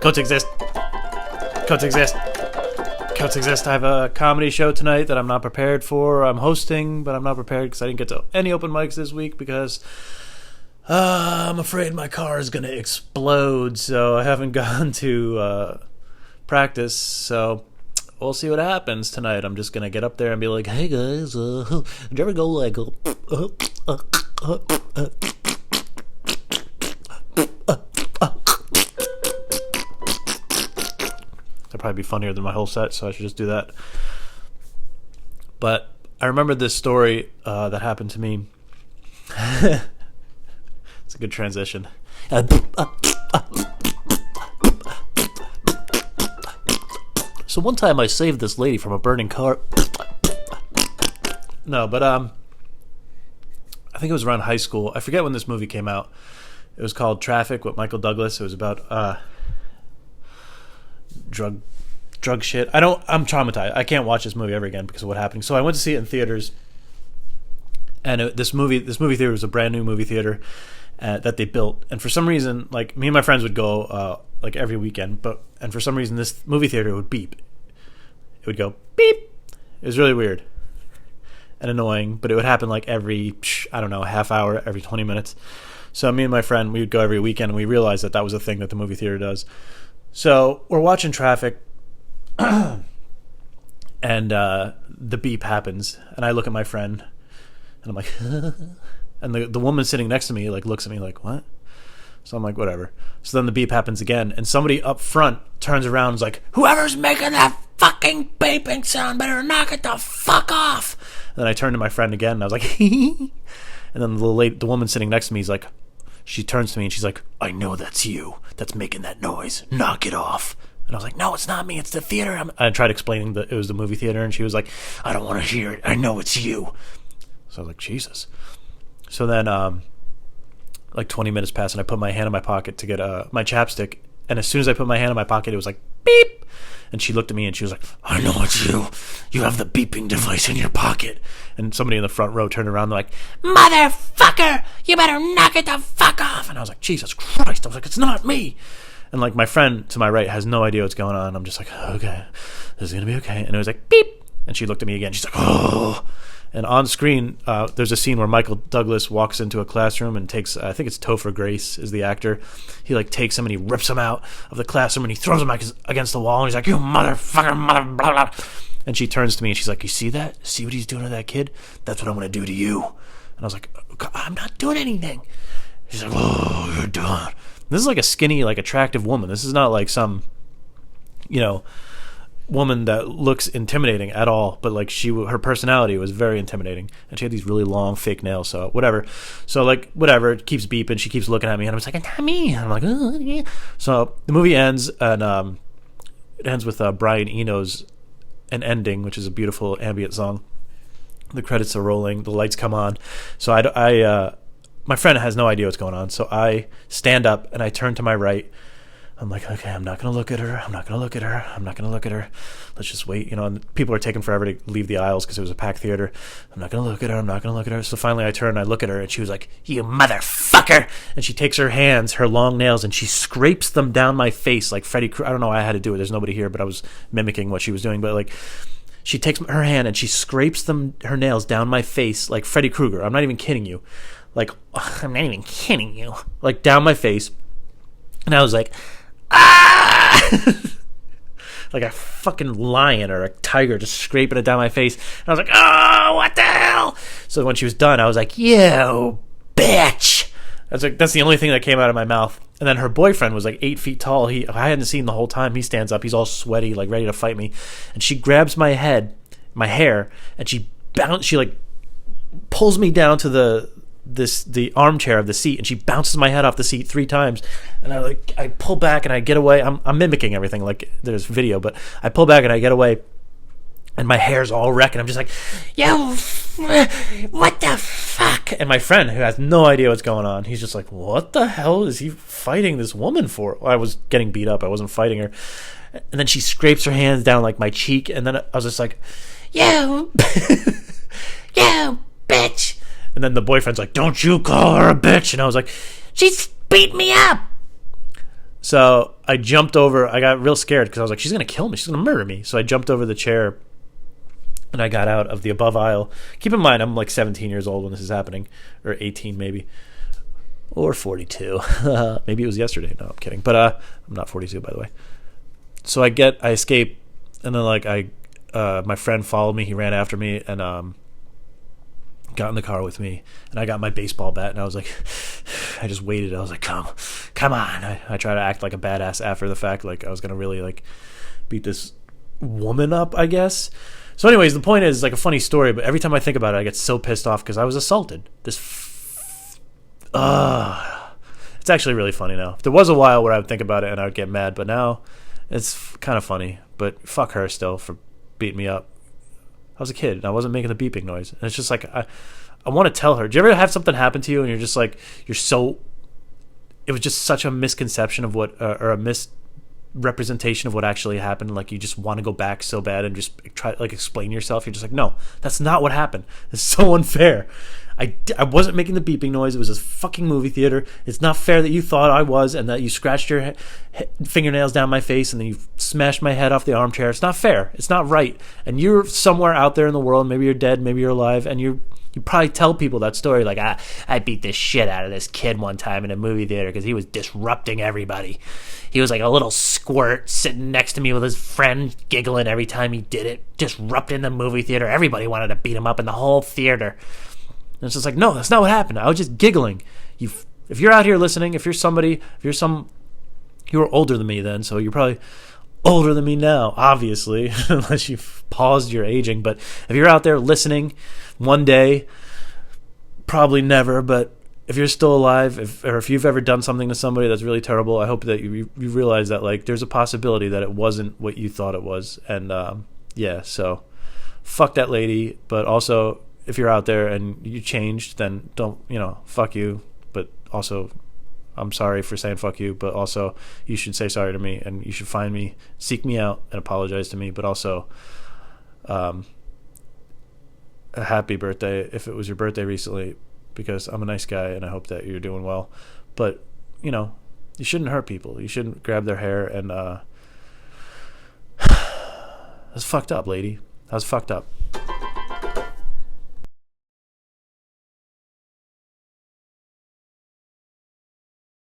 Coats exist. Coats exist. Coats exist. I have a comedy show tonight that I'm not prepared for. I'm hosting, but I'm not prepared because I didn't get to any open mics this week because I'm afraid my car is going to explode, so I haven't gone to practice, so we'll see what happens tonight. I'm just going to get up there and be like, hey guys, did you ever go like... That'd probably be funnier than my whole set, so I should just do that. But I remember this story that happened to me. It's a good transition. So one time I saved this lady from a burning car. No, but I think it was around high school. I forget when this movie came out. It was called Traffic with Michael Douglas. It was about drug shit. I'm traumatized. I can't watch this movie ever again because of what happened. So I went to see it in theaters, and this movie theater was a brand new movie theater that they built. And for some reason, like, me and my friends would go like every weekend, and for some reason this movie theater would beep. It would go beep. It was really weird and annoying, but it would happen like every, I don't know, half hour, every 20 minutes. So me and my friend, we would go every weekend, and we realized that was a thing that the movie theater does. So we're watching Traffic, and the beep happens, and I look at my friend, and I'm like, and the woman sitting next to me like looks at me like, what? So I'm like, whatever. So then the beep happens again, and somebody up front turns around and is like, whoever's making that fucking beeping sound better knock it the fuck off. And then I turned to my friend again, and I was like, and then the woman sitting next to me is like, she turns to me and she's like, I know that's you that's making that noise. Knock it off. And I was like, no, it's not me. It's the theater. I tried explaining that it was the movie theater, and she was like, I don't want to hear it. I know it's you. So I was like, Jesus. So then like 20 minutes passed, and I put my hand in my pocket to get my chapstick. And as soon as I put my hand in my pocket, it was like, beep. And she looked at me and she was like, I know it's you. You have the beeping device in your pocket. And somebody in the front row turned around, they're like, motherfucker, you better knock it the fuck off. And I was like, Jesus Christ. I was like, it's not me. And like my friend to my right has no idea what's going on. I'm just like, okay, this is going to be okay. And it was like, beep. And she looked at me again. She's like, oh. And on screen, there's a scene where Michael Douglas walks into a classroom and takes, I think it's Topher Grace is the actor. He like takes him and he rips him out of the classroom and he throws him against the wall. And he's like, you motherfucker, blah, blah. And she turns to me and she's like, you see that? See what he's doing to that kid? That's what I'm going to do to you. And I was like, I'm not doing anything. She's like, oh, you're done. This is like a skinny, like attractive woman. This is not like some, woman that looks intimidating at all, but like her personality was very intimidating, and she had these really long fake nails. So whatever. So like whatever, it keeps beeping. She keeps looking at me, and I was like, not me. And I'm like, oh, yeah. So the movie ends, and it ends with Brian Eno's "An Ending," which is a beautiful ambient song. The credits are rolling, the lights come on. So I my friend has no idea what's going on. So I stand up and I turn to my right. I'm like, okay, I'm not going to look at her. I'm not going to look at her. I'm not going to look at her. Let's just wait. And people are taking forever to leave the aisles because it was a packed theater. I'm not going to look at her. I'm not going to look at her. So finally I turn and I look at her, and she was like, you motherfucker. And she takes her hands, her long nails, and she scrapes them down my face like Freddy Krueger. I don't know why I had to do it. There's nobody here, but I was mimicking what she was doing. But like, she takes her hand and she scrapes her nails down my face like Freddy Krueger. I'm not even kidding you. Like, I'm not even kidding you. Like, down my face. And I was like, ah! Like a fucking lion or a tiger just scraping it down my face. And I was like, oh, what the hell? So when she was done, I was like, you bitch. I was like, that's the only thing that came out of my mouth. And then her boyfriend was like 8 feet tall. I hadn't seen the whole time. He stands up. He's all sweaty, like ready to fight me. And she grabs my hair, and she like pulls me down to the armchair of the seat, and she bounces my head off the seat 3 times, and I pull back and I get away. I'm mimicking everything, like there's video, but I pull back and I get away, and my hair's all wrecked, and I'm just like, yo, what the fuck? And my friend, who has no idea what's going on, he's just like, what the hell is he fighting this woman for? Well, I was getting beat up, I wasn't fighting her. And then she scrapes her hands down like my cheek, and then I was just like, yo, yo, bitch. And then the boyfriend's like, don't you call her a bitch. And I was like, she's beat me up. So I jumped over. I got real scared because I was like, she's gonna kill me. She's gonna murder me. So I jumped over the chair and I got out of the above aisle. Keep in mind, I'm like 17 years old when this is happening, or 18 maybe, or 42. Maybe it was yesterday. No, I'm kidding. But I'm not 42, by the way. So I escape, and then like my friend followed me. He ran after me and got in the car with me, and I got my baseball bat, and I was like, I just waited. I was like, come on. I try to act like a badass after the fact, like I was gonna really like beat this woman up, I guess. So anyways, the point is like a funny story, but every time I think about it, I get so pissed off because I was assaulted. It's actually really funny now. There was a while where I would think about it and I would get mad, but now it's kind of funny. But fuck her still for beating me up. I was a kid and I wasn't making the beeping noise. And it's just like, I want to tell her. Do you ever have something happen to you and you're just like, it was just such a misconception of what, or a misrepresentation of what actually happened. Like you just want to go back so bad and just try to like explain yourself. You're just like, no, that's not what happened. It's so unfair. I wasn't making the beeping noise. It was a fucking movie theater. It's not fair that you thought I was and that you scratched your fingernails down my face and then you smashed my head off the armchair. It's not fair. It's not right. And you're somewhere out there in the world. Maybe you're dead. Maybe you're alive. And you probably tell people that story like, I beat this shit out of this kid one time in a movie theater because he was disrupting everybody. He was like a little squirt sitting next to me with his friend giggling every time he did it, disrupting the movie theater. Everybody wanted to beat him up in the whole theater. And it's just like, no, that's not what happened. I was just giggling. If you're out here listening, you were older than me then, so you're probably older than me now, obviously, unless you've paused your aging. But if you're out there listening one day, probably never, but if you're still alive, if you've ever done something to somebody that's really terrible, I hope that you realize that like there's a possibility that it wasn't what you thought it was. And yeah, so fuck that lady, but also if you're out there and you changed, then don't, fuck you. But also, I'm sorry for saying fuck you, but also you should say sorry to me and you should find me, seek me out and apologize to me. But also, a happy birthday if it was your birthday recently, because I'm a nice guy and I hope that you're doing well. But, you shouldn't hurt people. You shouldn't grab their hair and, that's fucked up, lady. That's fucked up.